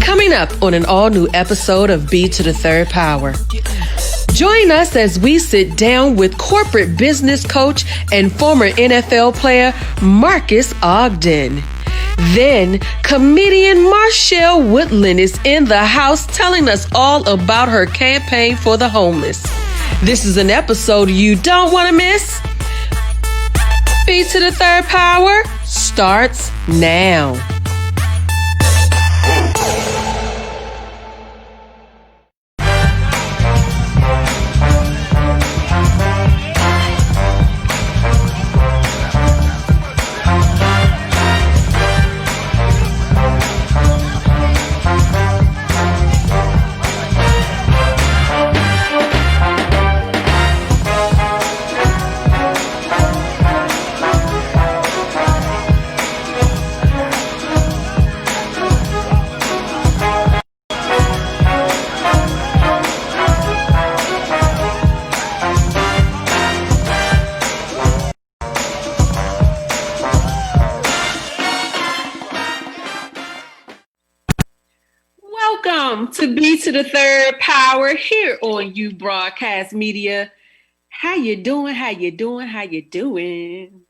Coming up on an all-new episode of B3rdPower. Join us as we sit down with corporate business coach and former NFL player Marques Ogden. Then, comedian Marshelle Woodland is in the house telling us all about her campaign for the homeless. This is an episode you don't want to miss. B3rdPower starts now. Welcome to B3rdPower here on You Broadcast Media. How you doing? How you doing? How you doing?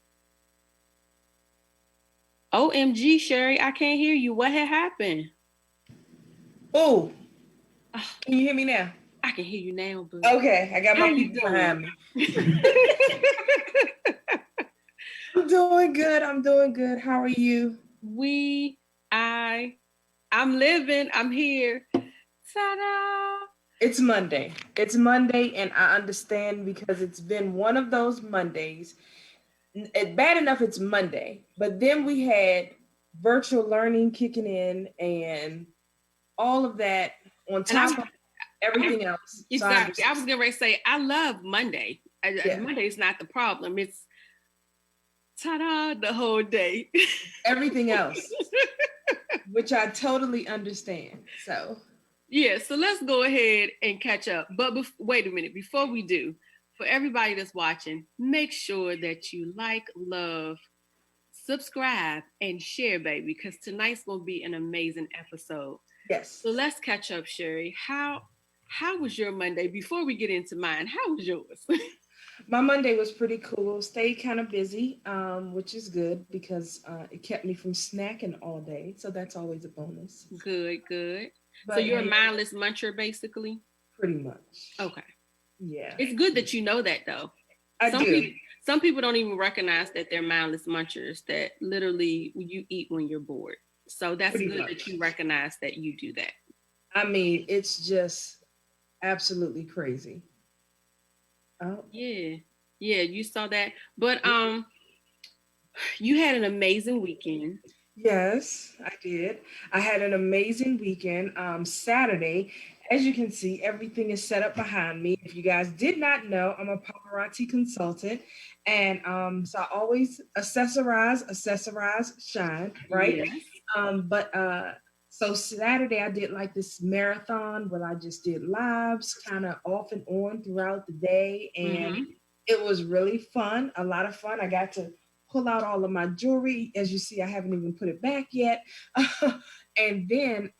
OMG, Sherri, I can't hear you. What had happened? Oh, can you hear me now? I can hear you now, boo. Okay, I got my people behind me. I'm doing good. I'm doing good. How are you? I'm living. I'm here. Ta-da! It's Monday. It's Monday, and I understand because it's been one of those Mondays. It's bad enough it's Monday, but then we had virtual learning kicking in and all of that on top of everything else. Exactly. I was going to say, I love Monday. Monday is not the problem. It's ta-da the whole day. Everything else. Which I totally understand. So let's go ahead and catch up. But wait a minute. Before we do, for everybody that's watching, make sure that you like, love, subscribe, and share, baby, because tonight's going to be an amazing episode. Yes. So let's catch up, Sherri. How was your Monday? Before we get into mine, how was yours? My Monday was pretty cool. Stayed kind of busy, which is good because it kept me from snacking all day. So that's always a bonus. Good. But so you're a mindless muncher, basically? Pretty much. Okay. Yeah. It's good that you know that, though. Some people don't even recognize that they're mindless munchers, that literally you eat when you're bored. So that's pretty good much. That you recognize that you do that. I mean, it's just absolutely crazy. Oh. Yeah, you saw that. But you had an amazing weekend. Yes, I did. I had an amazing weekend. Saturday, as you can see, everything is set up behind me. If you guys did not know, I'm a paparazzi consultant. And so I always accessorize, shine, right? Yes. So Saturday I did like this marathon where I just did lives kind of off and on throughout the day. And It was really fun, a lot of fun. I got to pull out all of my jewelry. As you see, I haven't even put it back yet. And then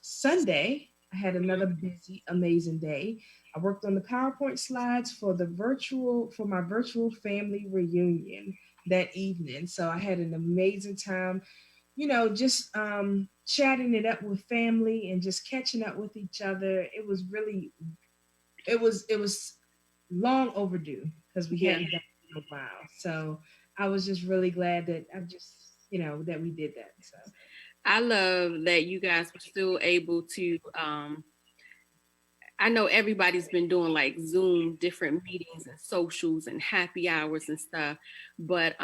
Sunday, I had another busy, amazing day. I worked on the PowerPoint slides for my virtual family reunion that evening. So I had an amazing time, just chatting it up with family and just catching up with each other. It was long overdue because we hadn't done it in a while. So I was just really glad that that we did that. So I love that you guys were still able to, I know everybody's been doing like Zoom, different meetings and socials and happy hours and stuff, but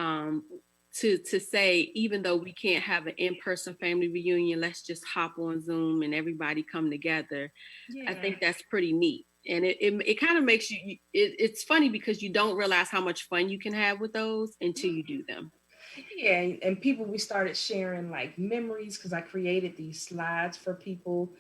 to say, even though we can't have an in-person family reunion, let's just hop on Zoom and everybody come together. Yeah. I think that's pretty neat. And it kind of makes you, it's funny because you don't realize how much fun you can have with those until you do them. Yeah, and we started sharing like memories because I created these slides for people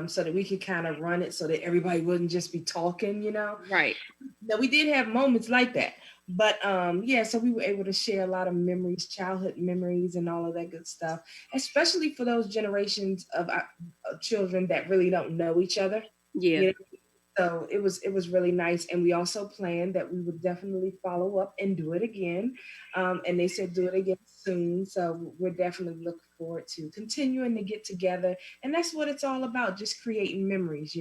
so that we could kind of run it so that everybody wouldn't just be talking, Right. Now we did have moments like that. But yeah, so we were able to share a lot of memories, childhood memories, and all of that good stuff, especially for those generations of children that really don't know each other. Yeah. You know, so it was really nice, and we also planned that we would definitely follow up and do it again. And they said do it again soon, so we're definitely looking forward to continuing to get together, and that's what it's all about, just creating memories.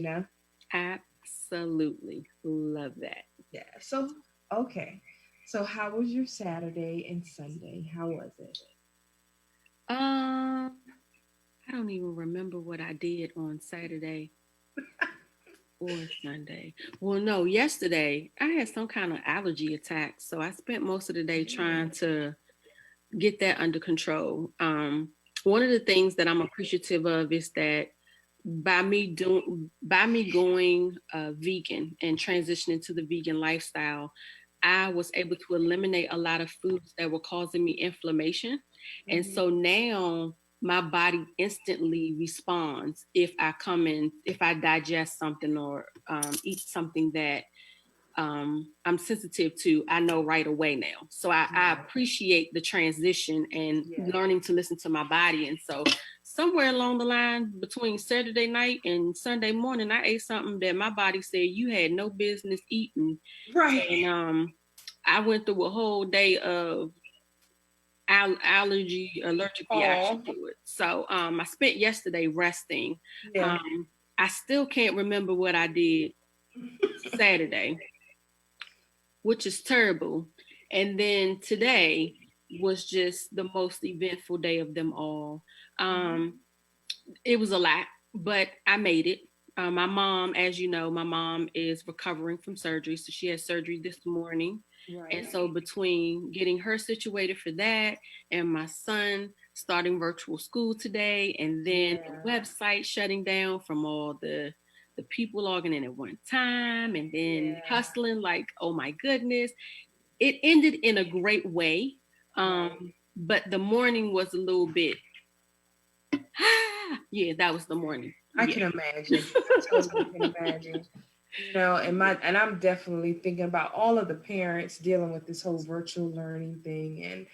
Absolutely. Love that. Yeah. So okay. So how was your Saturday and Sunday? How was it? Um, I don't even remember what I did on Saturday or Sunday. Well, no, yesterday I had some kind of allergy attack, so I spent most of the day trying to get that under control. One of the things that I'm appreciative of is that by me going vegan and transitioning to the vegan lifestyle, I was able to eliminate a lot of foods that were causing me inflammation. And Mhm. so now my body instantly responds if I digest something or eat something that I'm sensitive to, I know right away now. So I Yeah. appreciate the transition and Yeah. learning to listen to my body. And so somewhere along the line between Saturday night and Sunday morning, I ate something that my body said you had no business eating. Right. And I went through a whole day of allergic reaction to it. So I spent yesterday resting. Yeah. I still can't remember what I did Saturday, which is terrible. And then today was just the most eventful day of them all. It was a lot, but I made it. My mom, as you know, my mom is recovering from surgery. So she had surgery this morning. Right. And so between getting her situated for that and my son starting virtual school today, and then the website shutting down from all the people logging in at one time, and then hustling like, oh my goodness, it ended in a great way. But the morning was a little bit, yeah, that was the morning. I can imagine. I totally can imagine. And I'm definitely thinking about all of the parents dealing with this whole virtual learning thing, and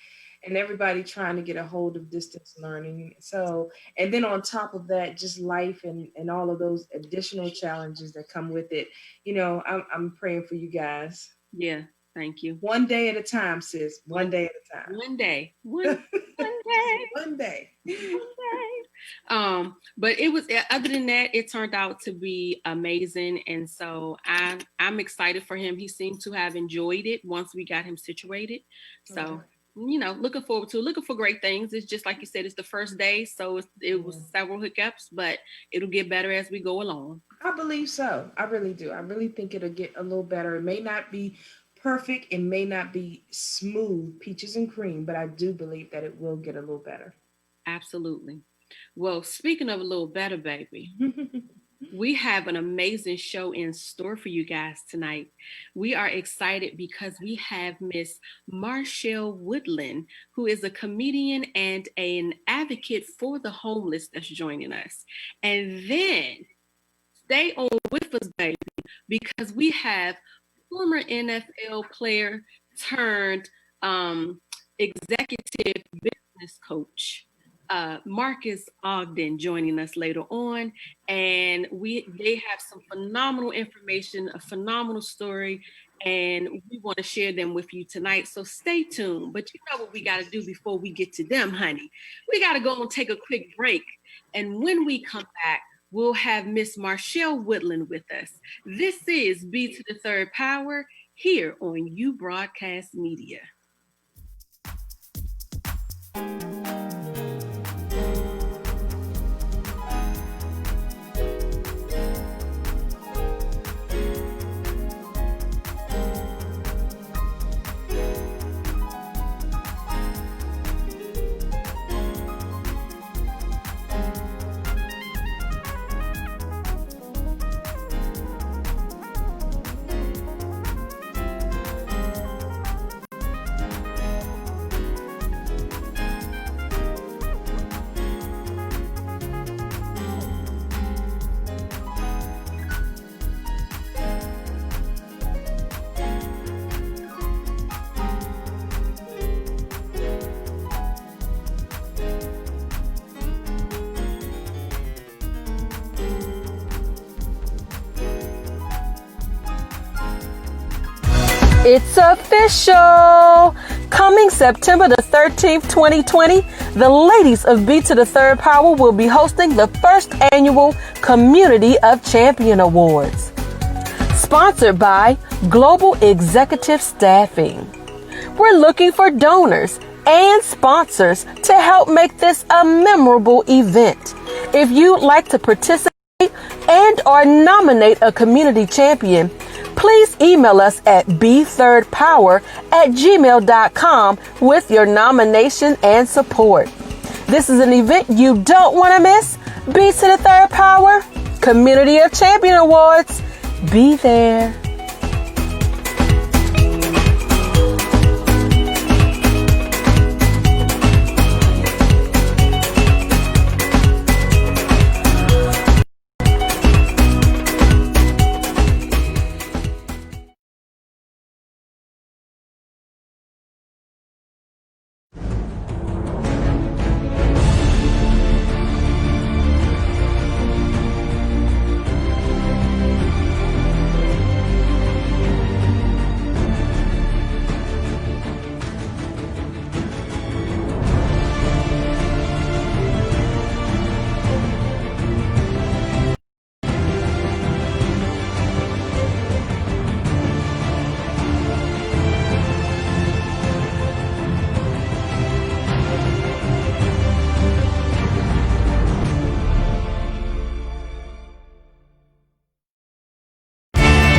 everybody trying to get a hold of distance learning. So, and then on top of that, just life and all of those additional challenges that come with it. I'm praying for you guys. Yeah, thank you. One day at a time, sis. One day at a time. One day. One day. One day. But it was, other than that, it turned out to be amazing. And so I'm excited for him. He seemed to have enjoyed it once we got him situated. So, looking for great things. It's just like you said, it's the first day. So it was several hiccups, but it'll get better as we go along. I believe so. I really do. I really think it'll get a little better. It may not be perfect. It may not be smooth, peaches and cream, but I do believe that it will get a little better. Absolutely. Well, speaking of a little better, baby, we have an amazing show in store for you guys tonight. We are excited because we have Miss Marshelle Woodland, who is a comedian and an advocate for the homeless, that's joining us. And then stay on with us, baby, because we have former NFL player turned executive business coach, Marques Ogden, joining us later on, and they have some phenomenal information, a phenomenal story, and we want to share them with you tonight. So stay tuned. But you know what we got to do before we get to them, honey? We got to go and take a quick break, and when we come back, we'll have Miss Marshelle Woodland with us. This is B3rdPower here on You Broadcast Media. It's official! Coming September the 13th, 2020, the ladies of B to the Third Power will be hosting the first annual Community of Champion Awards. Sponsored by Global Executive Staffing. We're looking for donors and sponsors to help make this a memorable event. If you'd like to participate and or nominate a community champion, please email us at B3rdPower@gmail.com with your nomination and support. This is an event you don't want to miss. B to the Third Power, Community of Champion Awards. Be there.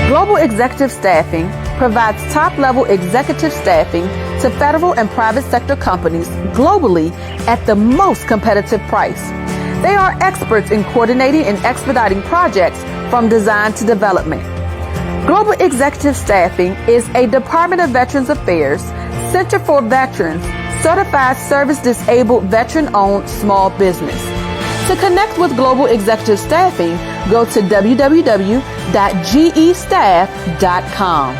Global Executive Staffing provides top-level executive staffing to federal and private sector companies globally at the most competitive price. They are experts in coordinating and expediting projects from design to development. Global Executive Staffing is a Department of Veterans Affairs, Center for Veterans, certified service-disabled veteran-owned small business. To connect with Global Executive Staffing, go to www.gestaff.com.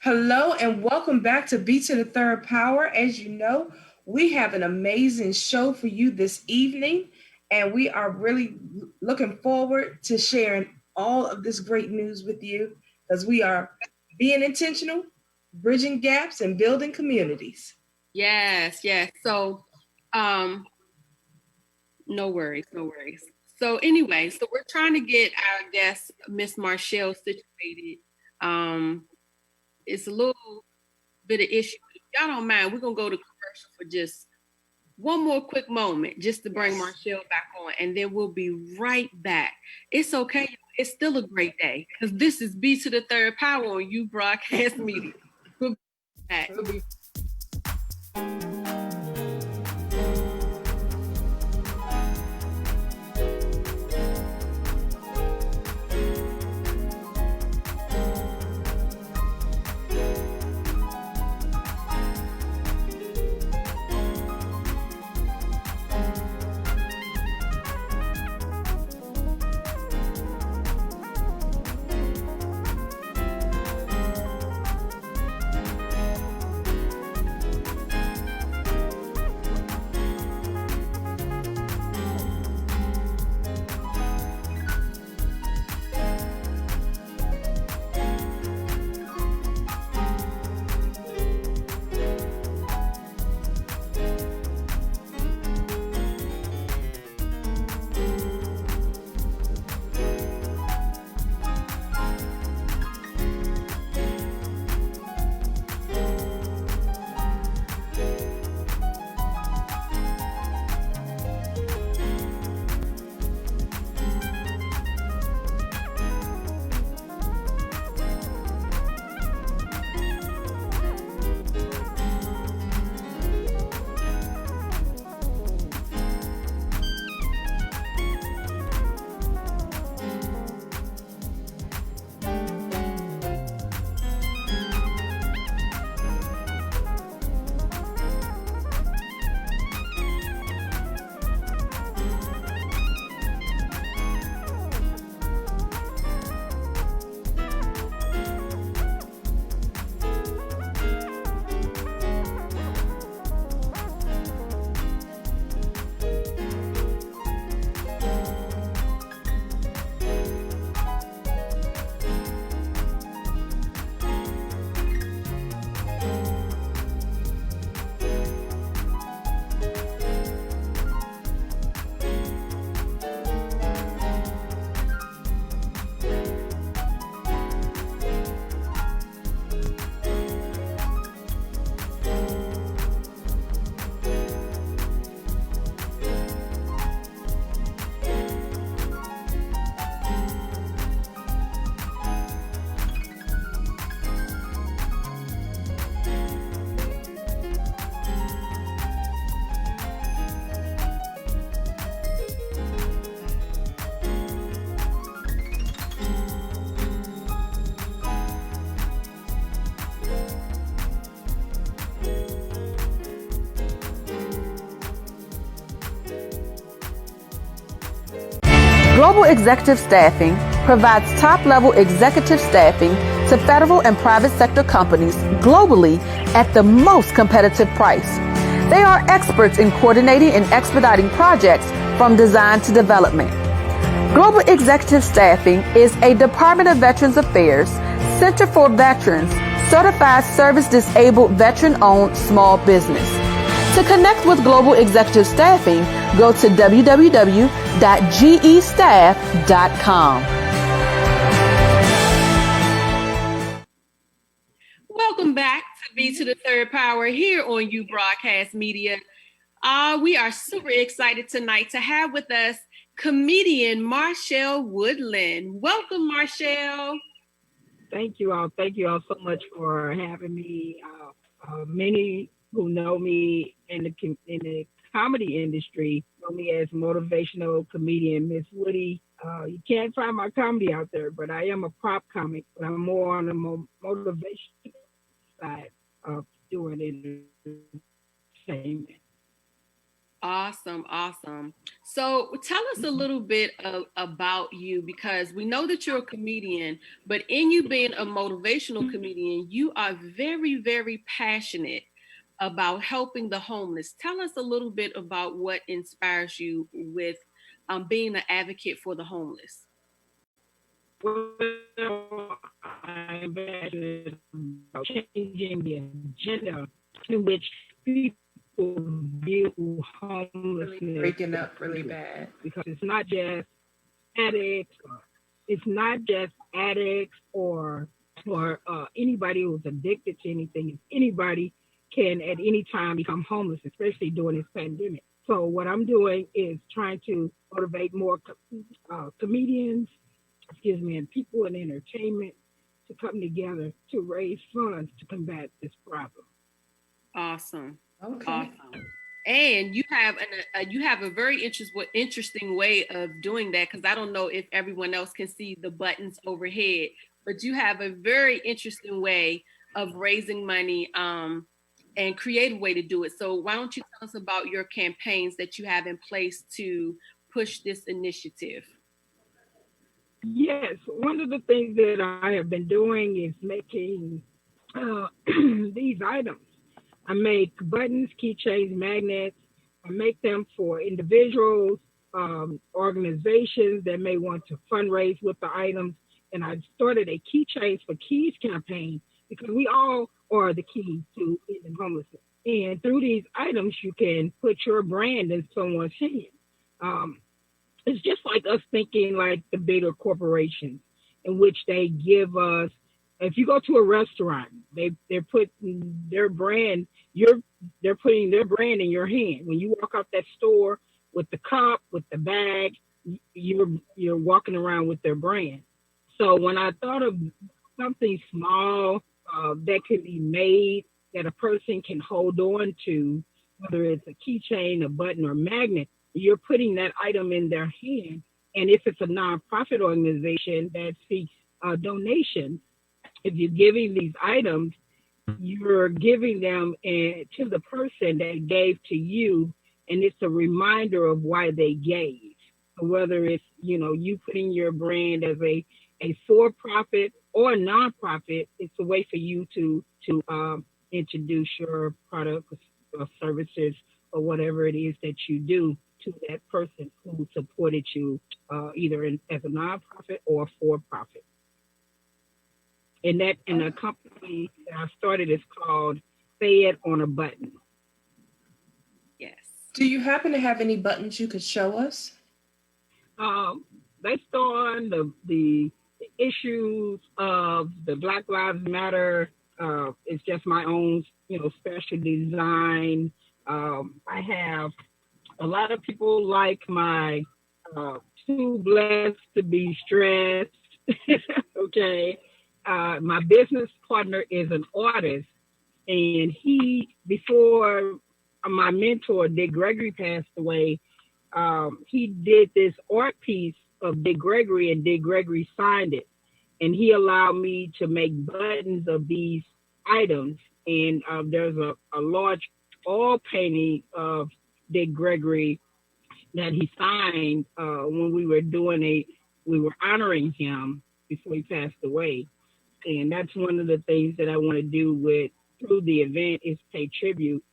Hello and welcome back to B to the Third Power. As you know, we have an amazing show for you this evening, and we are really looking forward to sharing all of this great news with you because we are being intentional, bridging gaps, and building communities. Yes. So, no worries. So anyway, so we're trying to get our guest, Miss Marshelle, situated. It's a little bit of issue. If y'all don't mind, we're going to go to commercial for just one more quick moment, just to bring Marshelle back on, and then we'll be right back. It's okay. It's still a great day because this is B to the Third Power on You Broadcast Media. We'll be back. Global Executive Staffing provides top-level executive staffing to federal and private sector companies globally at the most competitive price. They are experts in coordinating and expediting projects from design to development. Global Executive Staffing is a Department of Veterans Affairs, Center for Veterans, certified service-disabled veteran-owned small business. To connect with Global Executive Staffing, go to www.gestaff.com. Welcome back to B to the Third Power here on U Broadcast Media. We are super excited tonight to have with us comedian Marshelle Woodland. Welcome, Marshelle. Thank you all. Thank you all so much for having me. Many who know me in the comedy industry know me as motivational comedian Miss Woody. You can't find my comedy out there, but I am a prop comic. But I'm more on the motivation side of doing entertainment. Awesome. So tell us a little bit about you, because we know that you're a comedian, but in you being a motivational comedian, you are very, very passionate about helping the homeless. Tell us a little bit about what inspires you with being an advocate for the homeless. Well, I'm passionate about changing the agenda in which people view homelessness. Really breaking up really bad. Because it's not just addicts. It's not just addicts or anybody who's addicted to anything. Anybody can at any time become homeless, especially during this pandemic. So what I'm doing is trying to motivate more comedians, and people in entertainment to come together to raise funds to combat this problem. Awesome. Okay. Awesome. And you have a very interesting way of doing that, because I don't know if everyone else can see the buttons overhead, but you have a very interesting way of raising money and creative way to do it. So why don't you tell us about your campaigns that you have in place to push this initiative? Yes, one of the things that I have been doing is making these items. I make buttons, keychains, magnets. I make them for individuals, organizations that may want to fundraise with the items. And I started a Keychains for Keys campaign because we all are the key to ending homelessness. And through these items, you can put your brand in someone's hand. It's just like us thinking like the bigger corporations, in which they give us. If you go to a restaurant, they're putting their brand. They're putting their brand in your hand. When you walk out that store with the cup, with the bag, you're walking around with their brand. So when I thought of something small that could be made that a person can hold on to, whether it's a keychain, a button, or magnet, you're putting that item in their hand. And if it's a nonprofit organization that seeks donations, if you're giving these items, you're giving them to the person that gave to you, and it's a reminder of why they gave. So whether it's you putting your brand as a for-profit or a nonprofit, it's a way for you to introduce your product or services or whatever it is that you do to that person who supported you, either as a nonprofit or for-profit. And the company that I started is called Say It on a Button. Yes. Do you happen to have any buttons you could show us? Based on the issues of the Black Lives Matter, it's just my own, special design. I have a lot of people like my Too Blessed to Be Stressed. Okay. My business partner is an artist, and before my mentor, Dick Gregory, passed away, he did this art piece of Dick Gregory, and Dick Gregory signed it. And he allowed me to make buttons of these items. And there's a large oil painting of Dick Gregory that he signed when we were honoring him before he passed away. And that's one of the things that I want to do through the event is pay tribute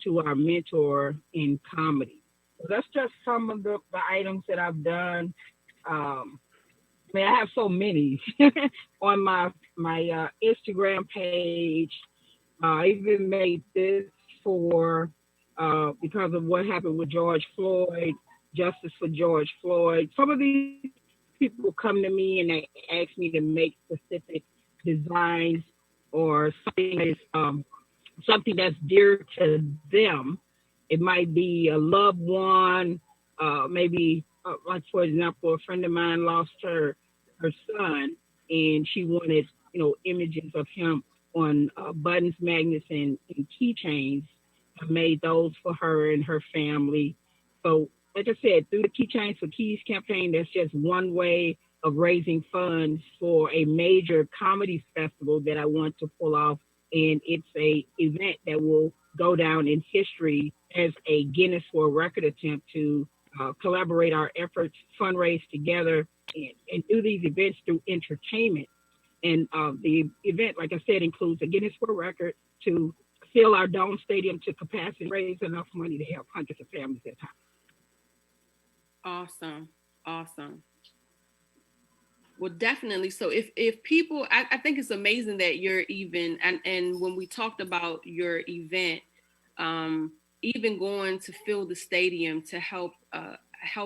to our mentor in comedy. So that's just some of the items that I've done. I mean, I have so many on my Instagram page. I even made this for because of what happened with George Floyd, justice for George Floyd. Some of these people come to me and they ask me to make specific designs or something that's dear to them. It might be a loved one, maybe like for example, a friend of mine lost her son, and she wanted images of him on buttons, magnets, and keychains. I made those for her and her family. So, like I said, through the Keychains for Keys campaign, that's just one way of raising funds for a major comedy festival that I want to pull off. And it's a event that will go down in history as a Guinness World Record attempt to collaborate our efforts, fundraise together, and do these events through entertainment. And the event, like I said, includes a Guinness World Record to fill our Dome Stadium to capacity, raise enough money to help hundreds of families at a time. Awesome. Well, definitely. So if people, I think it's amazing that you're even, and when we talked about your event, even going to fill the stadium to help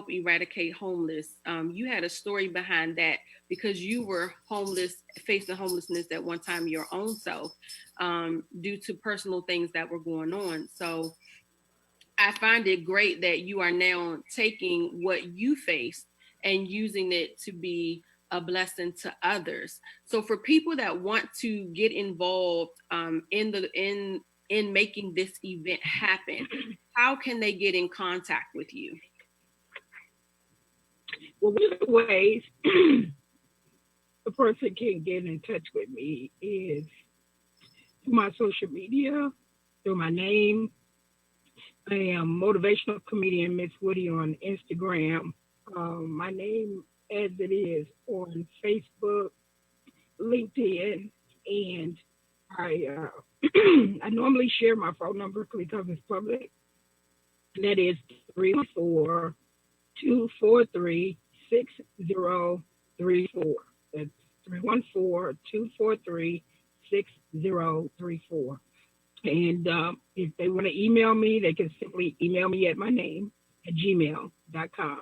eradicate homeless, you had a story behind that because you were homeless, facing homelessness at one time your own self, due to personal things that were going on. So I find it great that you are now taking what you faced and using it to be a blessing to others. So for people that want to get involved in making this event happen, how can they get in contact with you? Well, one of the ways a person can get in touch with me is through my social media, through my name. I am motivational comedian Miss Woody on Instagram. My name as it is on Facebook, LinkedIn, and I I normally share my phone number because it's public. And that is 314-243-6034. That's 314-243-6034. And if they want to email me, they can simply email me at my name at gmail.com.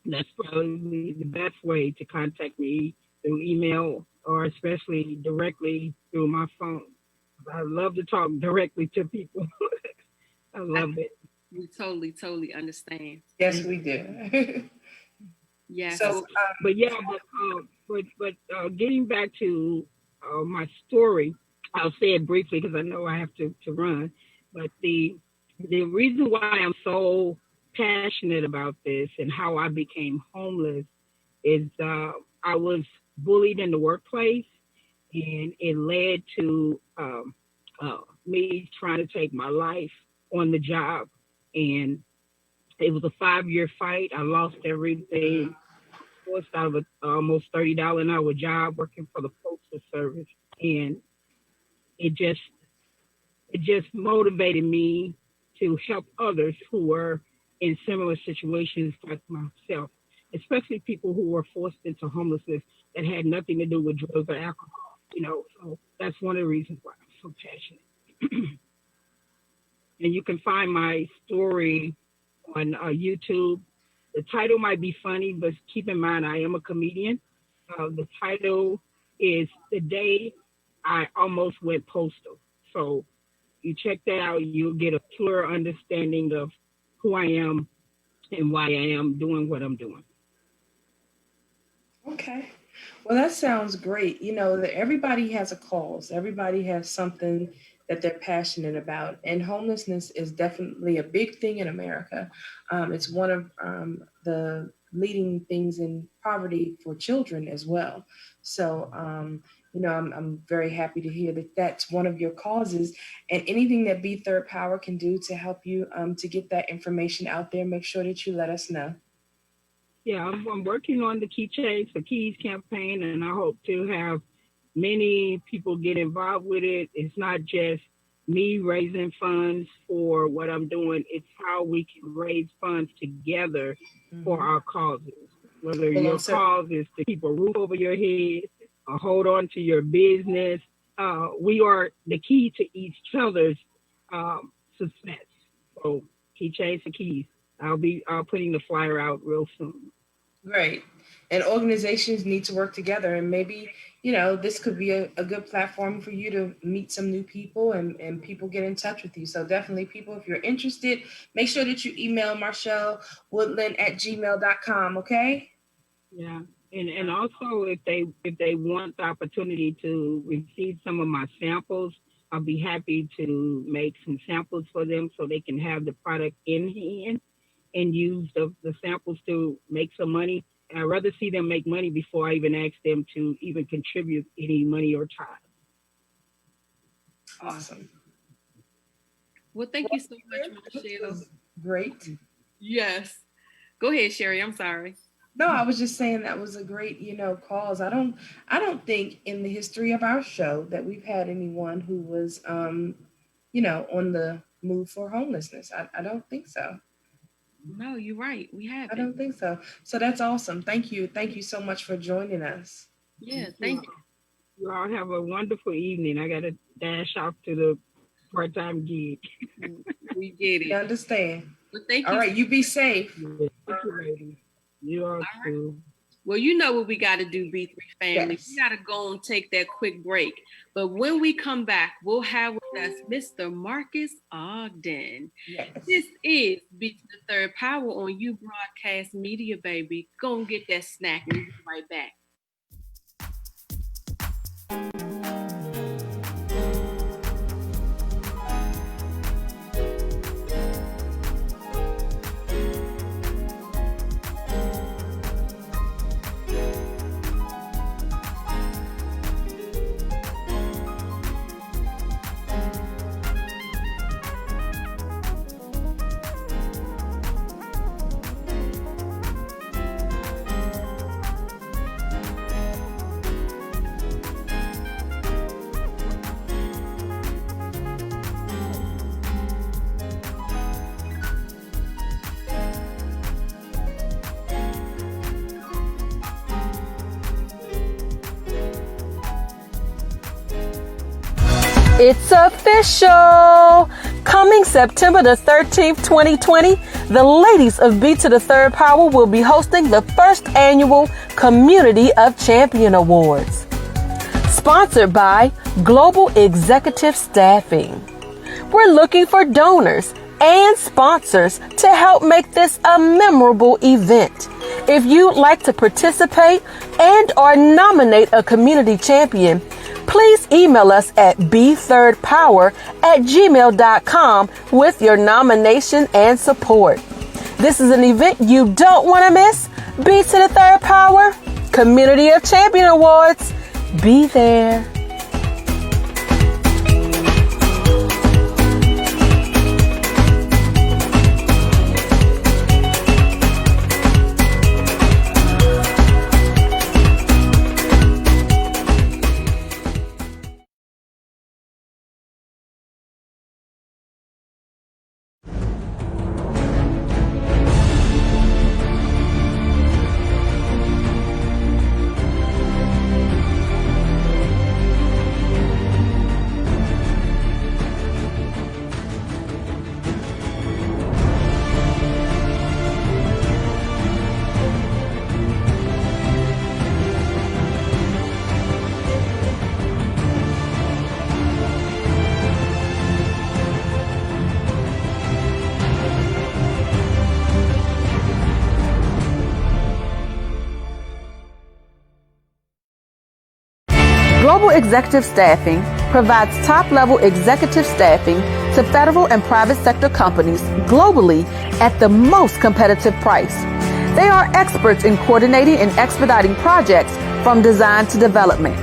That's probably the best way to contact me, through email or especially directly through my phone. I love to talk directly to people. I love it. We totally understand. Yes, we do. Yeah. So, but getting back to my story, I'll say it briefly because I know I have to run. But the reason why I'm so passionate about this and how I became homeless is I was bullied in the workplace, and it led to me trying to take my life on the job. And it was a 5-year fight. I lost everything. Forced out of an almost $30 an hour job working for the Postal Service, and it just motivated me to help others who were in similar situations like myself, especially people who were forced into homelessness that had nothing to do with drugs or alcohol. So that's one of the reasons why I'm so passionate. And you can find my story on YouTube. The title might be funny, but keep in mind I am a comedian. The title is The Day I Almost Went Postal. So you check that out, you'll get a clear understanding of who I am and why I am doing what I'm doing. Okay. Well, that sounds great. That everybody has a cause. Everybody has something that they're passionate about. And homelessness is definitely a big thing in America. It's one of the leading things in poverty for children as well. So, I'm very happy to hear that that's one of your causes, and anything that B3rdPower can do to help you to get that information out there, make sure that you let us know. Yeah, I'm working on the Keychains for Keys campaign, and I hope to have many people get involved with it. It's not just me raising funds for what I'm doing. It's how we can raise funds together for our causes. Whether your cause is to keep a roof over your head or hold on to your business, we are the key to each other's success. So Keychains for Keys. I'll be putting the flyer out real soon. Great. And organizations need to work together, and maybe, this could be a good platform for you to meet some new people and people get in touch with you. So definitely, people, if you're interested, make sure that you email Marshelle Woodland at gmail.com. Okay. Yeah. And also if they want the opportunity to receive some of my samples, I'll be happy to make some samples for them so they can have the product in hand and use the samples to make some money. And I'd rather see them make money before I even ask them to even contribute any money or time. Awesome. Well, thank you so much, Marshelle. Great. Yes. Go ahead, Sherri. I'm sorry. No, I was just saying that was a great, cause. I don't think in the history of our show that we've had anyone who was, on the move for homelessness. I don't think so. No, you're right. We haven't. I don't think so. So that's awesome. Thank you. Thank you so much for joining us. Yeah, thank you. You all have a wonderful evening. I got to dash off to the part-time gig. We get it. I understand. Well, thank you. All right, you be safe. Yeah, thank you, ladies. You all too. Right. Well, you know what we got to do, B3 family. Yes. We got to go and take that quick break. But when we come back, we'll have with us Mr. Marques Ogden. Yes. This is B3rdPower on You Broadcast Media, baby. Go and get that snack and we'll be right back. It's official! Coming September the 13th, 2020, the ladies of B3rdPower will be hosting the first annual Community of Champion Awards. Sponsored by Global Executive Staffing. We're looking for donors and sponsors to help make this a memorable event. If you'd like to participate and or nominate a community champion, please email us at B3rdPower@gmail.com with your nomination and support. This is an event you don't want to miss. B3rdPower, Community of Champion Awards. Be there. Global Executive Staffing provides top-level executive staffing to federal and private sector companies globally at the most competitive price. They are experts in coordinating and expediting projects from design to development.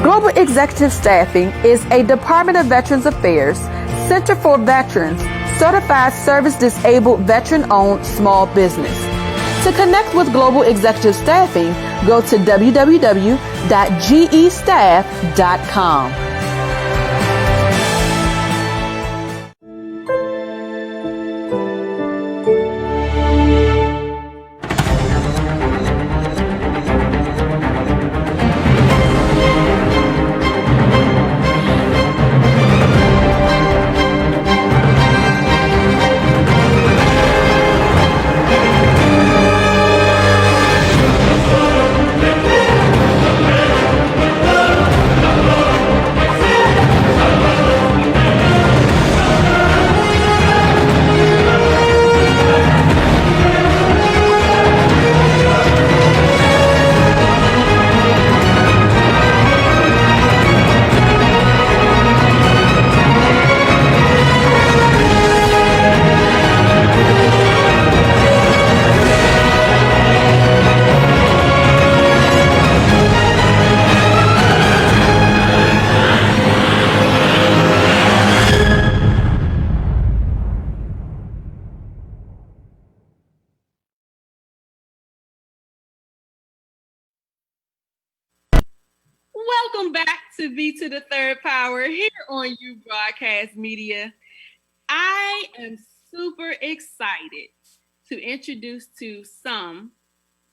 Global Executive Staffing is a Department of Veterans Affairs, Center for Veterans, certified service-disabled veteran-owned small business. To connect with Global Executive Staffing, go to www.gestaff.com. Welcome back to B3rdPower here on U Broadcast Media. I am super excited to introduce to some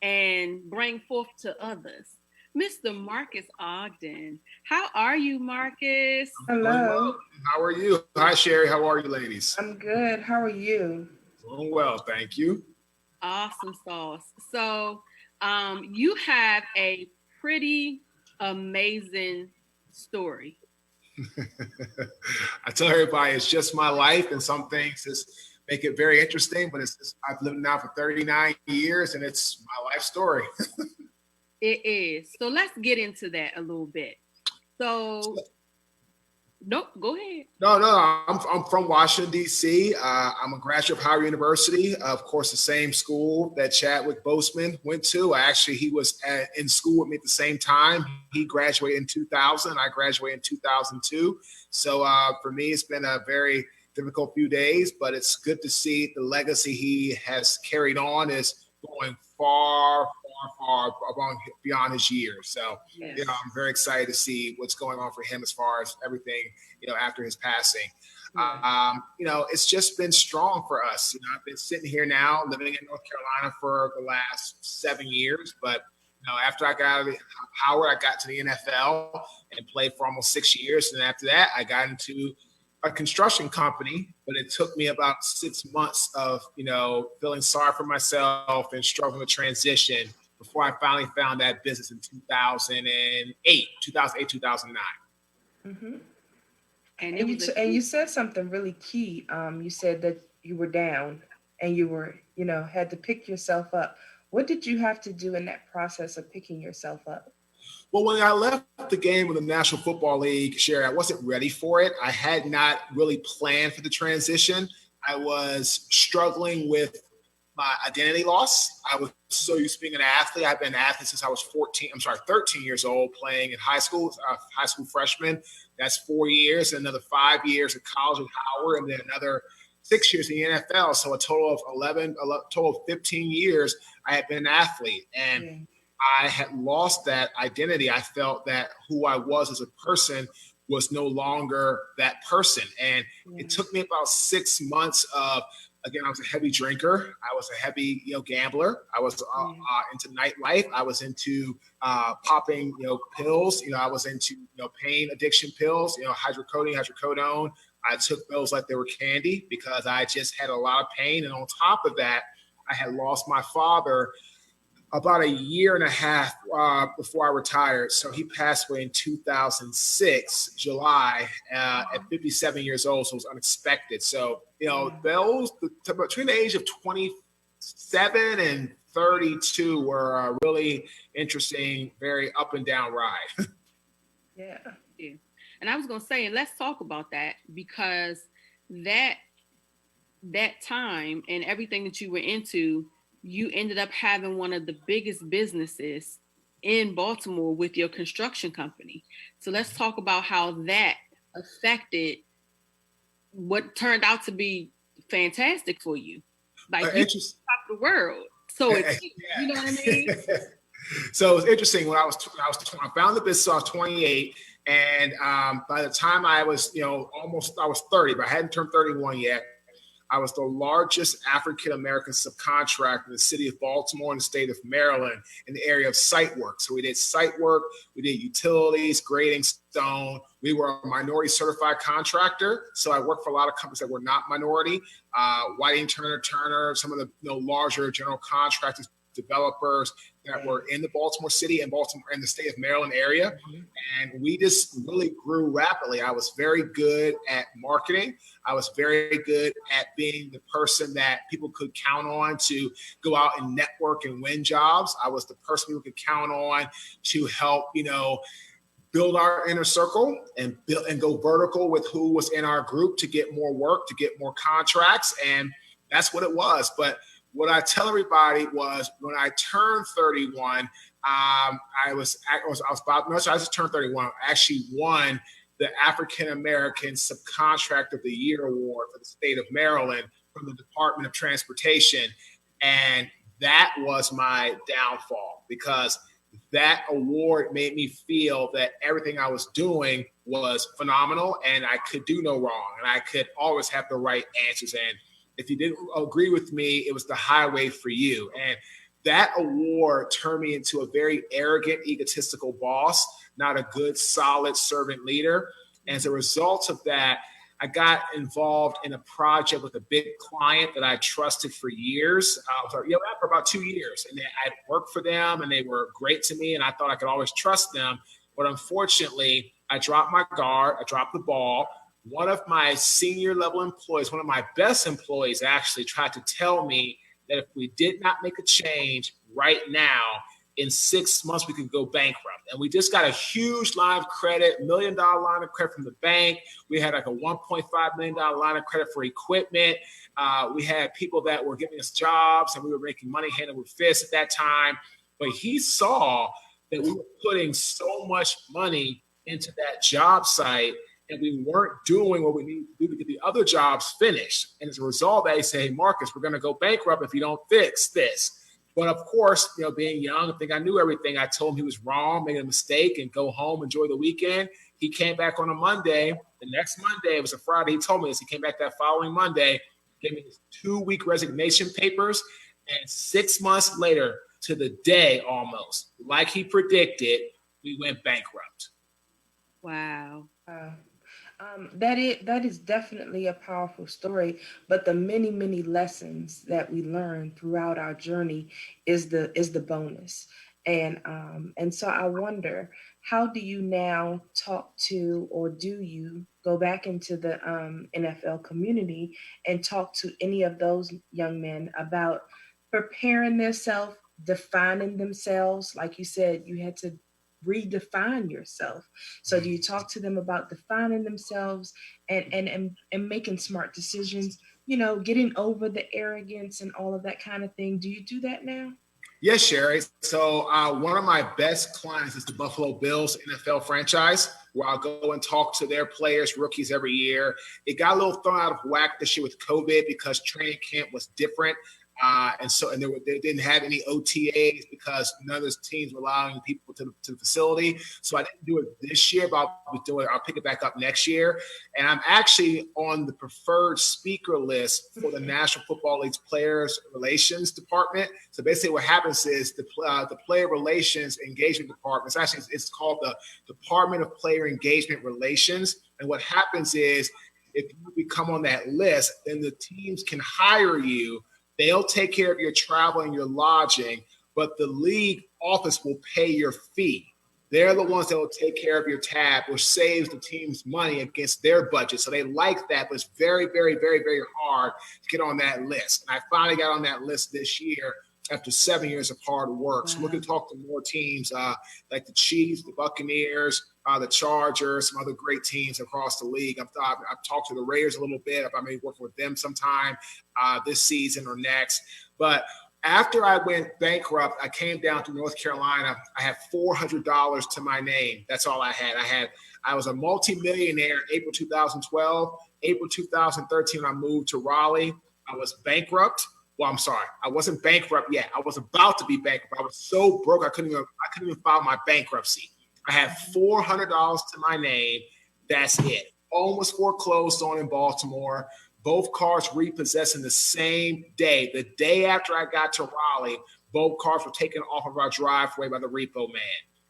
and bring forth to others Mr. Marques Ogden. How are you, Marques? Hello. How are you? Hi, Sherri. How are you, ladies? I'm good. How are you? Doing well, thank you. Awesome sauce. So you have a pretty amazing story. I tell everybody it's just my life, and some things just make it very interesting, but I've lived now for 39 years and it's my life story. It is. So let's get into that a little bit. So, nope, go ahead. No, I'm from Washington, D.C. I'm a graduate of Howard University, of course, the same school that Chadwick Boseman went to. He was in school with me at the same time. He graduated in 2000. I graduated in 2002. So for me, it's been a very difficult few days, but it's good to see the legacy he has carried on is going far beyond his years. So, Yes. I'm very excited to see what's going on for him as far as everything, after his passing. It's just been strong for us. I've been sitting here now living in North Carolina for the last 7 years, but after I got out of Howard, I got to the NFL and played for almost 6 years. And after that, I got into a construction company, but it took me about 6 months of, feeling sorry for myself and struggling with transition before I finally found that business in 2008, 2009. Mm-hmm. And you said something really key. You said that you were down and you were, had to pick yourself up. What did you have to do in that process of picking yourself up? Well, when I left the game with the National Football League, Sherri, I wasn't ready for it. I had not really planned for the transition. I was struggling with my identity loss. I was so used to being an athlete. I've been an athlete since I was 13 years old, playing in high school freshman. That's 4 years, and another 5 years at college at Howard, and then another 6 years in the NFL. So a total of 15 years I had been an athlete. And I had lost that identity. I felt that who I was as a person was no longer that person. And it took me about 6 months of, again, I was a heavy drinker. I was a heavy, gambler. I was into nightlife. I was into popping, pills. I was into, pain addiction pills, hydrocodone. I took those like they were candy because I just had a lot of pain. And on top of that, I had lost my father about a year and a half before I retired. So he passed away in 2006, July, at 57 years old. So it was unexpected. So, between the age of 27 and 32 were a really interesting, very up and down ride. Yeah. And I was going to say, and let's talk about that, because that time and everything that you were into, you ended up having one of the biggest businesses in Baltimore with your construction company. So let's talk about how that affected what turned out to be fantastic for you. Like you top of the world. So it's, you know what I mean? So it was interesting when I found the business, I was 28. And by the time I was, I was 30, but I hadn't turned 31 yet. I was the largest African-American subcontractor in the city of Baltimore and the state of Maryland in the area of site work. So we did site work, we did utilities, grading, stone. We were a minority certified contractor. So I worked for a lot of companies that were not minority, Whiting, Turner, some of the larger general contractors, developers that were in the Baltimore city and Baltimore and the state of Maryland area. And we just really grew rapidly. I was very good at marketing. I was very good at being the person that people could count on to go out and network and win jobs. I was the person people could count on to help, build our inner circle and go vertical with who was in our group to get more work, to get more contracts. And that's what it was. But what I tell everybody was when I turned 31, I just turned 31. I actually won the African American Subcontractor of the Year award for the state of Maryland from the Department of Transportation. And that was my downfall because that award made me feel that everything I was doing was phenomenal and I could do no wrong and I could always have the right answers. And if you didn't agree with me, it was the highway for you. And that award turned me into a very arrogant, egotistical boss, not a good, solid servant leader. And as a result of that, I got involved in a project with a big client that I trusted for years. For about 2 years. And I worked for them and they were great to me. And I thought I could always trust them. But unfortunately, I dropped my guard. I dropped the ball. One of my senior level employees, one of my best employees actually tried to tell me that if we did not make a change right now, in 6 months, we could go bankrupt. And we just got a huge line of credit, $1 million line of credit from the bank. We had like a $1.5 million line of credit for equipment. We had people that were giving us jobs and we were making money hand over fist at that time. But he saw that we were putting so much money into that job site and we weren't doing what we needed to do to get the other jobs finished. And as a result, they say, hey, Marques, we're going to go bankrupt if you don't fix this. But of course, being young, I think I knew everything. I told him he was wrong, made a mistake, and go home, enjoy the weekend. He came back on a Monday. The next Monday, it was a Friday, he told me this. He came back that following Monday, gave me his 2-week resignation papers. And 6 months later, to the day almost, like he predicted, we went bankrupt. Wow. That is definitely a powerful story, but the many, many lessons that we learn throughout our journey is the bonus. And so I wonder, how do you now talk to, or do you go back into the NFL community and talk to any of those young men about preparing themselves, defining themselves? Like you said, you had to redefine yourself. So do you talk to them about defining themselves and making smart decisions, getting over the arrogance and all of that kind of thing? Do you do that now? Yes, Sherri. So one of my best clients is the Buffalo Bills NFL franchise, where I'll go and talk to their players, rookies every year. It got a little thrown out of whack this year with COVID because training camp was different. And they didn't have any OTAs because none of those teams were allowing people to the facility. So I didn't do it this year, but I'll pick it back up next year. And I'm actually on the preferred speaker list for the National Football League's Players Relations Department. So basically what happens is the Player Relations Engagement Department, it's called the Department of Player Engagement Relations. And what happens is if you become on that list, then the teams can hire you. They'll take care of your travel and your lodging, but the league office will pay your fee. They're the ones that will take care of your tab, which saves the team's money against their budget. So they like that, but it's very, very, very, very hard to get on that list. And I finally got on that list this year after 7 years of hard work. Wow. So I'm looking to talk to more teams like the Chiefs, the Buccaneers, the Chargers, some other great teams across the league. I've talked to the Raiders a little bit. I may be working with them sometime this season or next. But After I went bankrupt, I came down to North Carolina. I had $400 to my name. That's all I had. I was a multimillionaire April 2012. April 2013, I moved to Raleigh. I was bankrupt. Well, I'm sorry. I wasn't bankrupt yet. I was about to be bankrupt. I was so broke I couldn't even file my bankruptcy. I had $400 to my name. That's it. Home was foreclosed on in Baltimore. Both cars repossessed in the same day. The day after I got to Raleigh, both cars were taken off of our driveway by the repo man.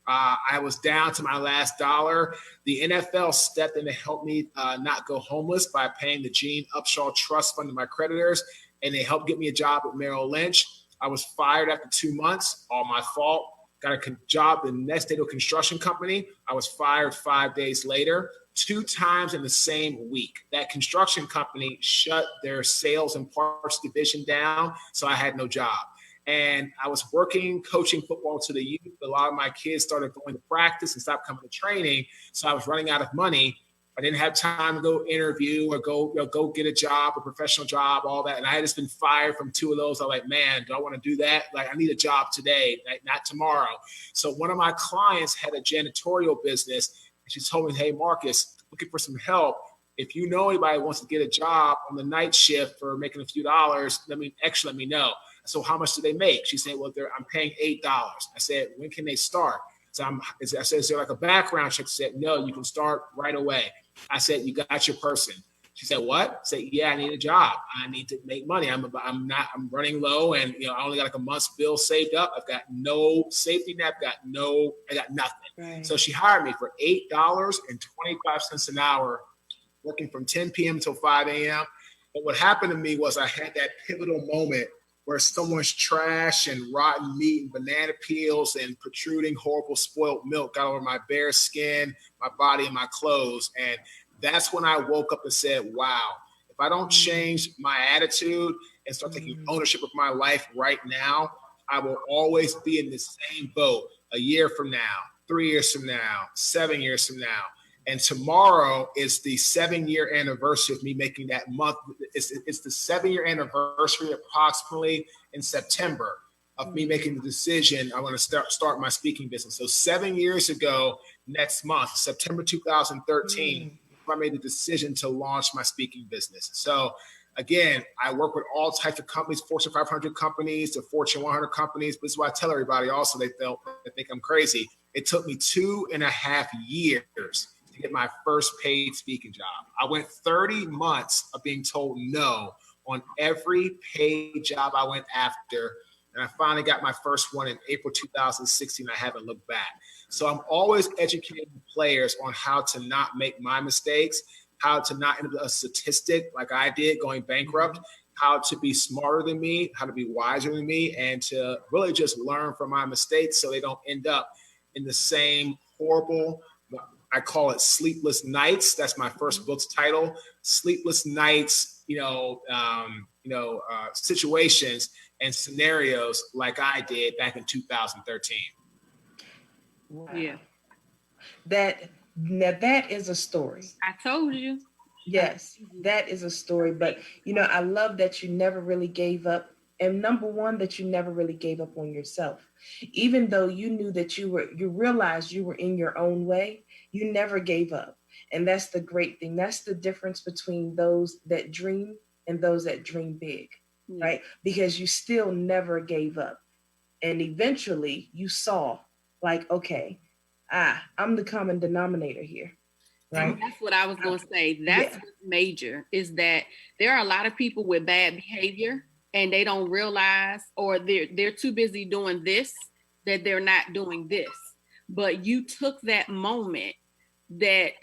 I was down to my last dollar. The NFL stepped in to help me not go homeless by paying the Gene Upshaw Trust Fund to my creditors, and they helped get me a job at Merrill Lynch. I was fired after 2 months, all my fault. Got a job at the Next Data Construction Company. I was fired 5 days later, 2 times in the same week. That construction company shut their sales and parts division down, so I had no job. And I was coaching football to the youth. A lot of my kids started going to practice and stopped coming to training, so I was running out of money. I didn't have time to go interview or go get a job, a professional job, all that. And I had just been fired from 2 of those. I'm like, man, do I want to do that? Like, I need a job today, not tomorrow. So one of my clients had a janitorial business. And she told me, hey, Marques, looking for some help. If you know anybody who wants to get a job on the night shift for making a few dollars, let me know. So how much do they make? She said, well, I'm paying $8. I said, when can they start? So I said, is there like a background check? She said, no, you can start right away. I said, you got your person. She said, what? I said, yeah, I need a job. I need to make money. I'm running low, and I only got like a month's bill saved up. I've got no safety net. I got nothing. Right. So she hired me for $8.25 an hour, working from 10 p.m. until 5 a.m. But what happened to me was I had that pivotal moment where someone's trash and rotten meat and banana peels and protruding, horrible, spoiled milk got over my bare skin, my body, and my clothes. And that's when I woke up and said, wow, if I don't change my attitude and start taking ownership of my life right now, I will always be in the same boat a year from now, 3 years from now, 7 years from now. And tomorrow is the 7-year anniversary of me making that month. It's the 7-year anniversary approximately in September of me making the decision. I want to start my speaking business. So 7 years ago, next month, September 2013, I made the decision to launch my speaking business. So again, I work with all types of companies, Fortune 500 companies to Fortune 100 companies. But this is why I tell everybody also they think I'm crazy. It took me 2.5 years to get my first paid speaking job. I went 30 months of being told no on every paid job I went after. And I finally got my first one in April 2016. I haven't looked back. So I'm always educating players on how to not make my mistakes, how to not end up a statistic like I did going bankrupt, how to be smarter than me, how to be wiser than me, and to really just learn from my mistakes so they don't end up in the same horrible, I call it sleepless nights. That's my first book's title, sleepless nights, situations and scenarios like I did back in 2013. Wow. Yeah. That is a story. I told you. Yes, that is a story. But, I love that you never really gave up. And number one, that you never really gave up on yourself. Even though you knew that you realized you were in your own way, you never gave up. And that's the great thing. That's the difference between those that dream and those that dream big, right? Because you still never gave up. And eventually you saw like, okay, I'm the common denominator here. Right. And that's what I was going to say. That's what's major, is that there are a lot of people with bad behavior and they don't realize, or they're too busy doing this, that they're not doing this. But you took that moment, that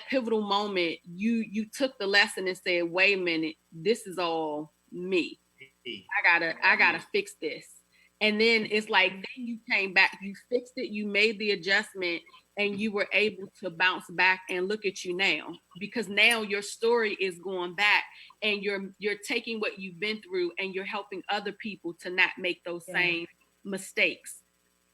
pivotal moment, you took the lesson and said, wait a minute, this is all me. I gotta fix this. And then it's like, then you came back, you fixed it, you made the adjustment, and you were able to bounce back. And look at you now, because now your story is going back and you're taking what you've been through and you're helping other people to not make those same mistakes.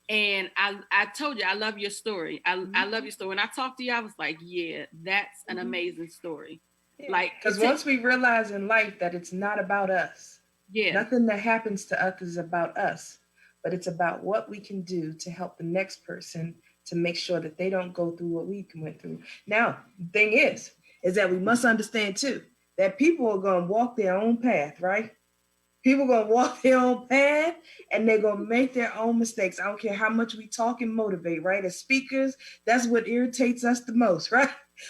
And I told you, I love your story. I love your story. When I talked to you, I was like, yeah, that's an amazing story. Like, because once we realize in life that it's not about us, Yeah. Nothing that happens to us is about us, but it's about what we can do to help the next person to make sure that they don't go through what we went through. Now, the thing is that we must understand too that people are going to walk their own path, right? People gonna walk their own path and they're gonna make their own mistakes. I don't care how much we talk and motivate, right? As speakers, that's what irritates us the most, right?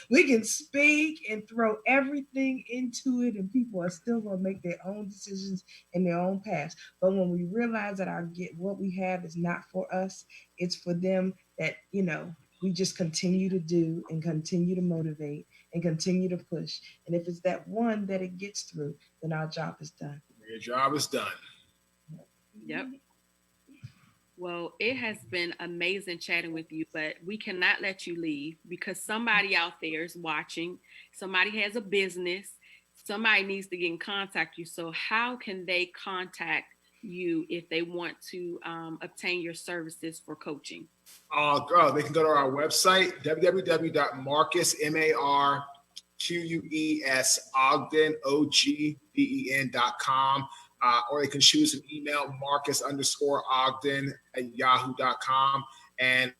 We can speak and throw everything into it, and people are still gonna make their own decisions in their own paths. But when we realize that what we have is not for us, it's for them, that we just continue to do and continue to motivate and continue to push. And if it's that one that it gets through, then our job is done. Your job is done. Yep. Well, it has been amazing chatting with you, but we cannot let you leave because somebody out there is watching. Somebody has a business. Somebody needs to get in contact with you. So how can they contact you if they want to obtain your services for coaching? They can go to our website, www.marques, MARQUES, Ogden, OGDEN.com. Or they can choose an email, Marques_Ogden @yahoo.com. And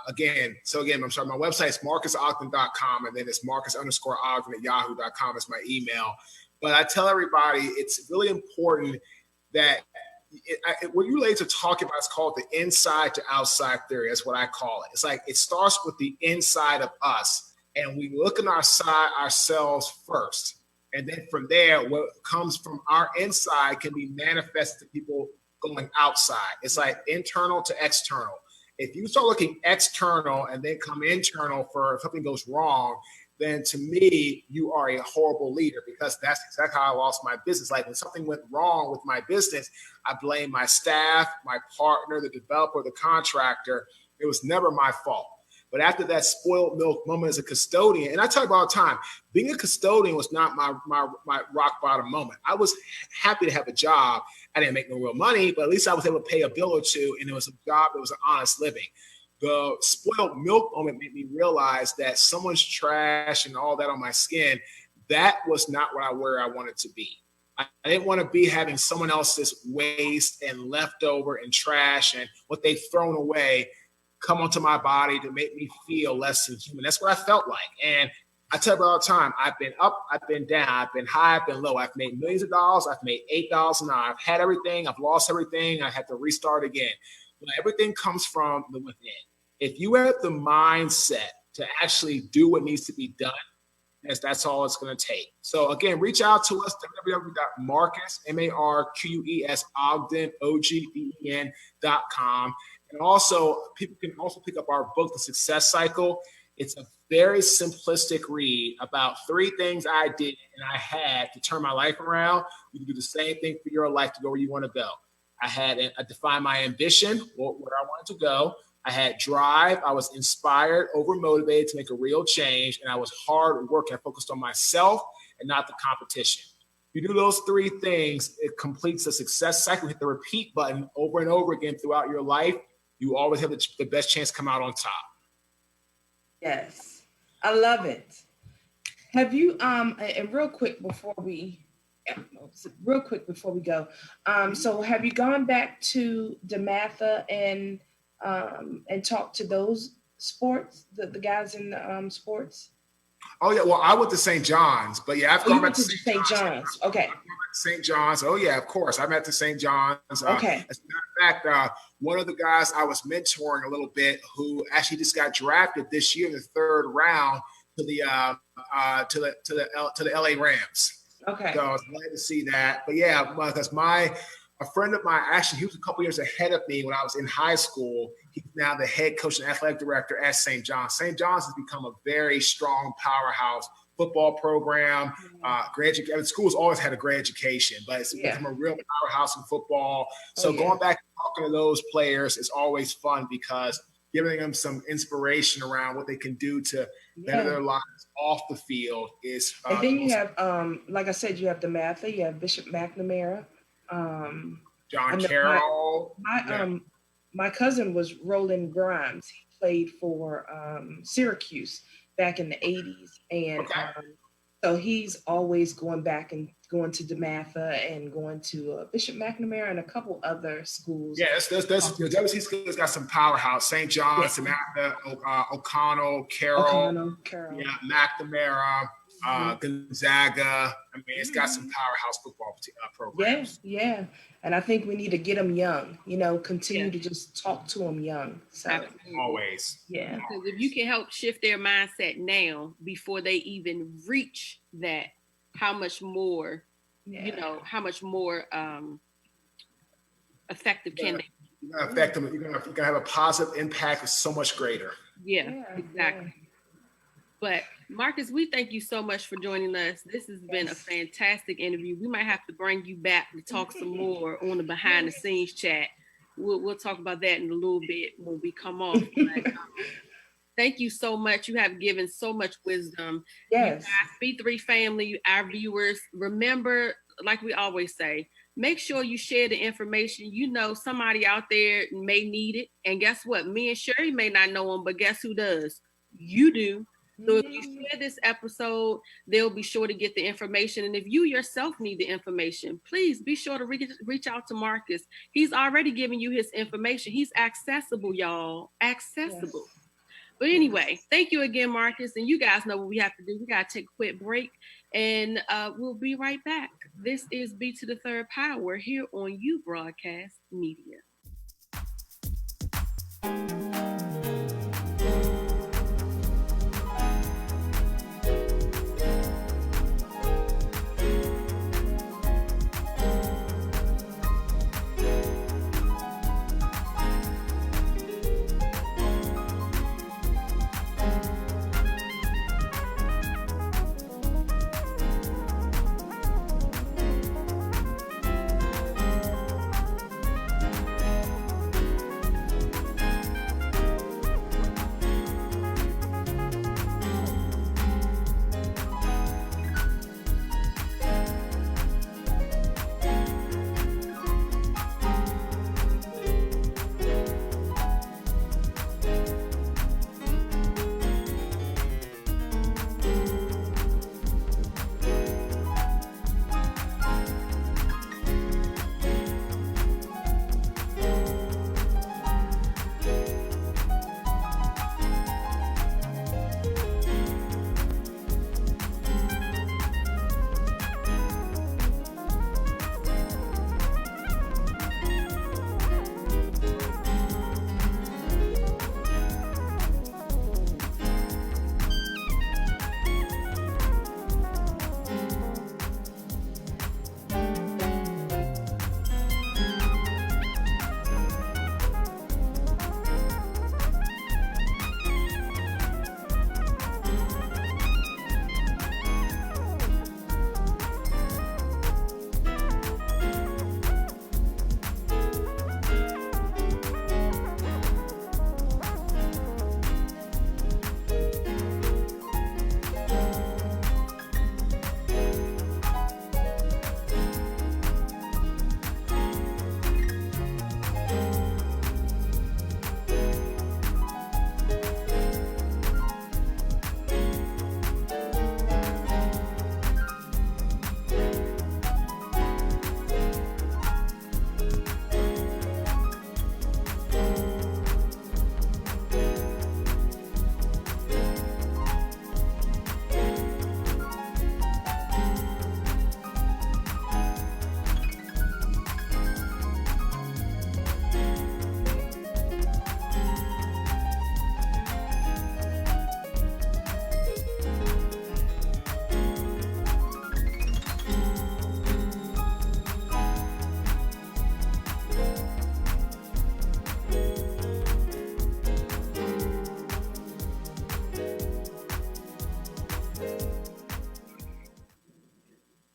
again, I'm sorry, my website is MarquesOgden.com, and then it's Marques_Ogden @yahoo.com is my email. But I tell everybody it's really important that what you ladies are talking about is called the inside to outside theory. That's what I call it. It's like it starts with the inside of us, and we look in ourselves first. And then from there, what comes from our inside can be manifested to people going outside. It's like internal to external. If you start looking external and then come internal for if something goes wrong, then to me, you are a horrible leader, because that's exactly how I lost my business. Like when something went wrong with my business, I blame my staff, my partner, the developer, the contractor. It was never my fault. But after that spoiled milk moment as a custodian, and I tell you all the time, being a custodian was not my rock bottom moment. I was happy to have a job. I didn't make no real money, but at least I was able to pay a bill or two, and it was a job that was an honest living. The spoiled milk moment made me realize that someone's trash and all that on my skin, that was not where I wanted to be. I didn't want to be having someone else's waste and leftover and trash and what they've thrown away come onto my body to make me feel less than human. That's what I felt like. And I tell you all the time, I've been up, I've been down, I've been high, I've been low. I've made millions of dollars. I've made $8 an hour. I've had everything. I've lost everything. I had to restart again. But everything comes from the within. If you have the mindset to actually do what needs to be done, that's all it's going to take. So again, reach out to us, www.marques, MARQUES, Ogden, OGDEN.com. And also, people can also pick up our book, The Success Cycle. It's a very simplistic read about 3 things I did and I had to turn my life around. You can do the same thing for your life to go where you want to go. I defined my ambition, where I wanted to go. I had drive. I was inspired, over-motivated to make a real change, and I was hard working. I focused on myself and not the competition. If you do those 3 things, it completes the success cycle. Hit the repeat button over and over again throughout your life. You always have the best chance to come out on top. Yes, I love it. Have you and real quick before we go, so have you gone back to DeMatha and talked to those sports, the guys in the sports? Oh yeah, well I went to St. John's, but yeah, I've gone back to St. John's. Okay. I've gone back to St. John's. Oh yeah, of course. I met to St. John's. Okay. As a matter of fact, one of the guys I was mentoring a little bit, who actually just got drafted this year in the 3rd round to the LA Rams. Okay. So I was glad to see that. But yeah, because a friend of mine, actually, he was a couple years ahead of me when I was in high school. He's now the head coach and athletic director at St. John's. St. John's has become a very strong powerhouse football program. Great education. School's always had a great education, but it's become a real powerhouse in football. So going back and talking to those players is always fun, because giving them some inspiration around what they can do to better their lives off the field is. And then you have, like I said, you have DeMatha, you have Bishop McNamara. John Carroll. My cousin was Roland Grimes. He played for Syracuse back in the 80s, and So he's always going back and going to DeMatha and going to Bishop McNamara and a couple other schools. Yeah, the WC school's got some powerhouse. St. John, Yeah. Samantha, O'Connell, Carroll, yeah, McNamara, Gonzaga. I mean, it's got some powerhouse football programs. Yeah. And I think we need to get them young, continue to just talk to them young. So Absolutely. Always. Yeah. Because if you can help shift their mindset now before they even reach that, how much more, how much more effective can they be? You're gonna affect them. You're gonna have a positive impact that's so much greater. Yeah, exactly. Yeah. But Marques, we thank you so much for joining us. This has been a fantastic interview. We might have to bring you back to talk some more on the behind the scenes chat. We'll talk about that in a little bit when we come off. But, thank you so much. You have given so much wisdom. Yes. You guys, B3 family, our viewers, remember, like we always say, make sure you share the information. Somebody out there may need it. And guess what? Me and Sherri may not know them, but guess who does? You do. So if you share this episode, they'll be sure to get the information. And if you yourself need the information, please be sure to reach out to Marques. He's already given you his information. He's accessible, y'all. Accessible. Yes. But anyway, thank you again, Marques. And you guys know what we have to do. We got to take a quick break, and we'll be right back. This is B3rdPower here on U Broadcast Media.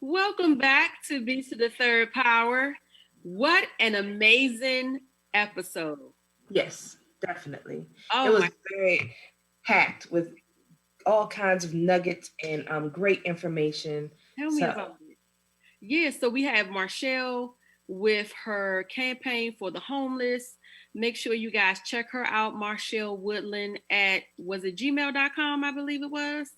Welcome back to B3rdPower. What an amazing episode. Yes, definitely. Oh, it was very packed with all kinds of nuggets and great information. Tell me about it. Yeah, so we have Marshelle with her campaign for the homeless. Make sure you guys check her out, Marshelle Woodland at, was it gmail.com, I believe it was?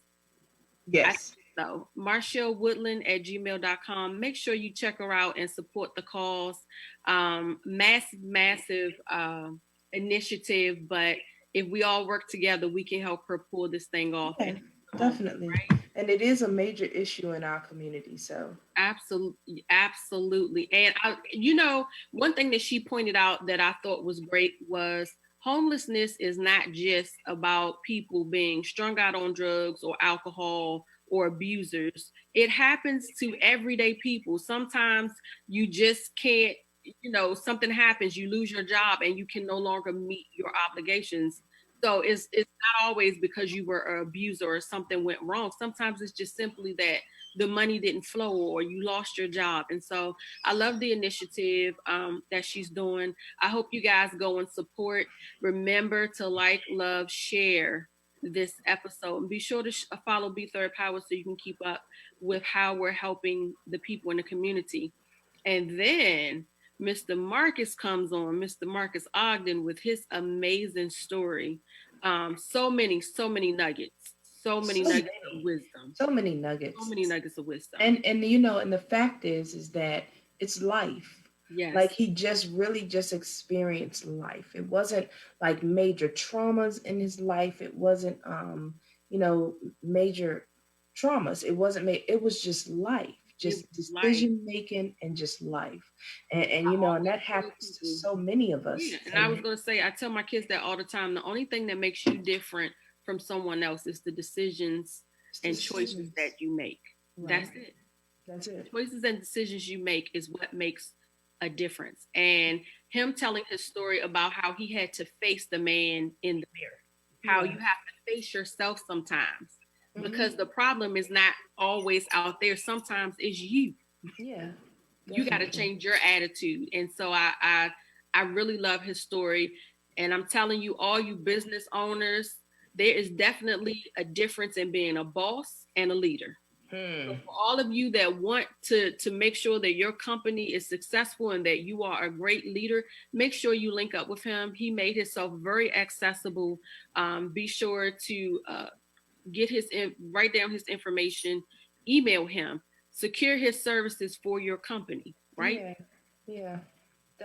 Yes. though. MarshellWoodland@gmail.com. Make sure you check her out and support the cause. Massive initiative, but if we all work together, we can help her pull this thing off. Yeah, definitely. Right? And it is a major issue in our community. So absolutely. And one thing that she pointed out that I thought was great was homelessness is not just about people being strung out on drugs or alcohol or abusers. It happens to everyday people. Sometimes you just can't, something happens, you lose your job and you can no longer meet your obligations. So it's not always because you were an abuser or something went wrong. Sometimes it's just simply that the money didn't flow or you lost your job. And so I love the initiative that she's doing. I hope you guys go and support. Remember to like, love, share this episode. And be sure to follow B3rdPower so you can keep up with how we're helping the people in the community. And then Mr. Marques comes on, Mr. Marques Ogden, with his amazing story. So many nuggets. So many nuggets of wisdom. So many nuggets. So many nuggets of wisdom. And and the fact is that it's life. Yes. Like he just experienced life. It wasn't like major traumas in his life. It wasn't major traumas. It was just life. Just decision making and just life. And that happens to so many of us. Yeah. And I was gonna say, I tell my kids that all the time. The only thing that makes you different from someone else is the decisions and choices that you make. Right. That's it. Choices and decisions you make is what makes a difference. And him telling his story about how he had to face the man in the mirror, how you have to face yourself sometimes. Because the problem is not always out there. Sometimes it's you. Yeah. You got to change your attitude. And so I really love his story. And I'm telling you, all you business owners, there is definitely a difference in being a boss and a leader. So for all of you that want to make sure that your company is successful and that you are a great leader, make sure you link up with him. He made himself very accessible. Be sure to write down his information, email him, secure his services for your company, right? Yeah.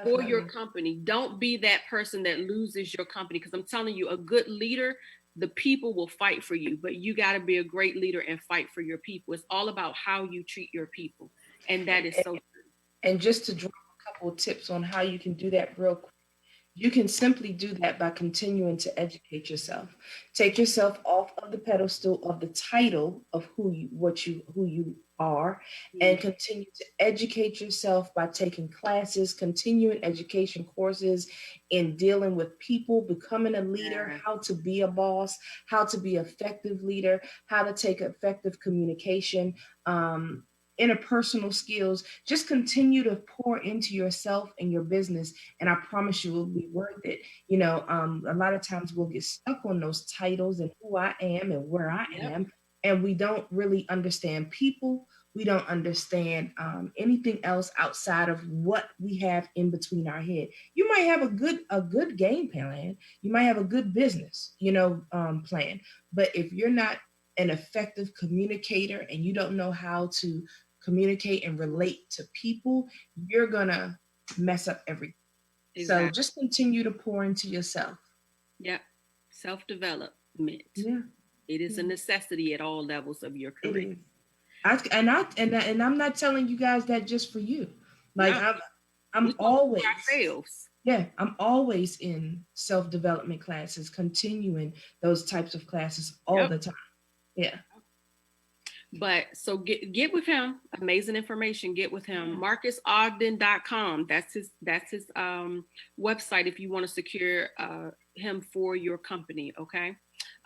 For your company. Don't be that person that loses your company, because I'm telling you, a good leader, the people will fight for you, but you got to be a great leader and fight for your people. It's all about how you treat your people. And that is so true. And just to drop a couple of tips on how you can do that real quick. You can simply do that by continuing to educate yourself. Take yourself off of the pedestal of the title of who you are, and continue to educate yourself by taking classes, continuing education courses in dealing with people, becoming a leader, how to be a boss, how to be an effective leader, how to take effective communication, interpersonal skills. Just continue to pour into yourself and your business, and I promise you it will be worth it. A lot of times we'll get stuck on those titles and who I am and where I am, and we don't really understand people. We don't understand anything else outside of what we have in between our head. You might have a good game plan. You might have a good business, plan, but if you're not an effective communicator and you don't know how to communicate and relate to people, you're gonna mess up everything. Exactly. So just continue to pour into yourself. Yeah. Self-development. Yeah. It is a necessity at all levels of your career. And I'm not telling you guys that just for you. Like I'm always I'm always in self-development classes, continuing those types of classes all the time. Yeah. But so get with him. Amazing information. Get with him. MarquesOgden.com. That's his website if you want to secure him for your company. Okay.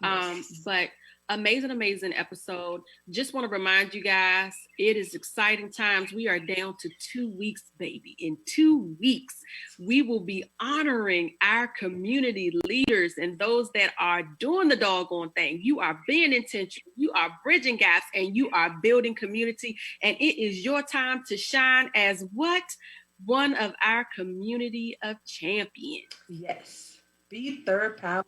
Yes. But amazing episode. Just want to remind you guys, it is exciting times. We are down to 2 weeks, baby. In 2 weeks, we will be honoring our community leaders and those that are doing the doggone thing. You are being intentional, you are bridging gaps, and you are building community. And it is your time to shine as what? One of our community of champions. Yes. B3rdPower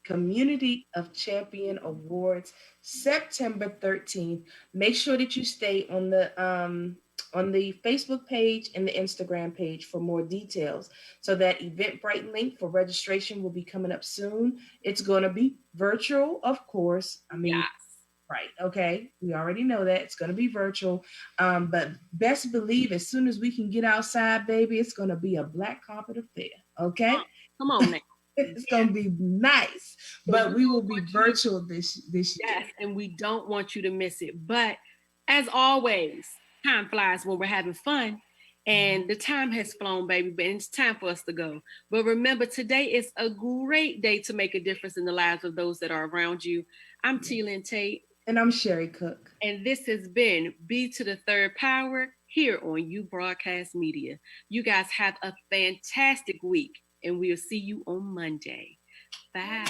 Community of Champion Awards, September 13th. Make sure that you stay on the Facebook page and the Instagram page for more details. So that Eventbrite link for registration will be coming up soon. It's going to be virtual, of course. I mean, Yes. right. Okay. We already know that it's going to be virtual. But best believe as soon as we can get outside, baby, it's going to be a black carpet affair. Okay. Come on now. It's going to be nice, but we will be virtual this year. Yes, and we don't want you to miss it. But as always, time flies when we're having fun. And the time has flown, baby, but it's time for us to go. But remember, today is a great day to make a difference in the lives of those that are around you. I'm Lynn Tate. And I'm Sherri Cook. And this has been B3rdPower here on You Broadcast Media. You guys have a fantastic week, and we'll see you on Monday. Bye.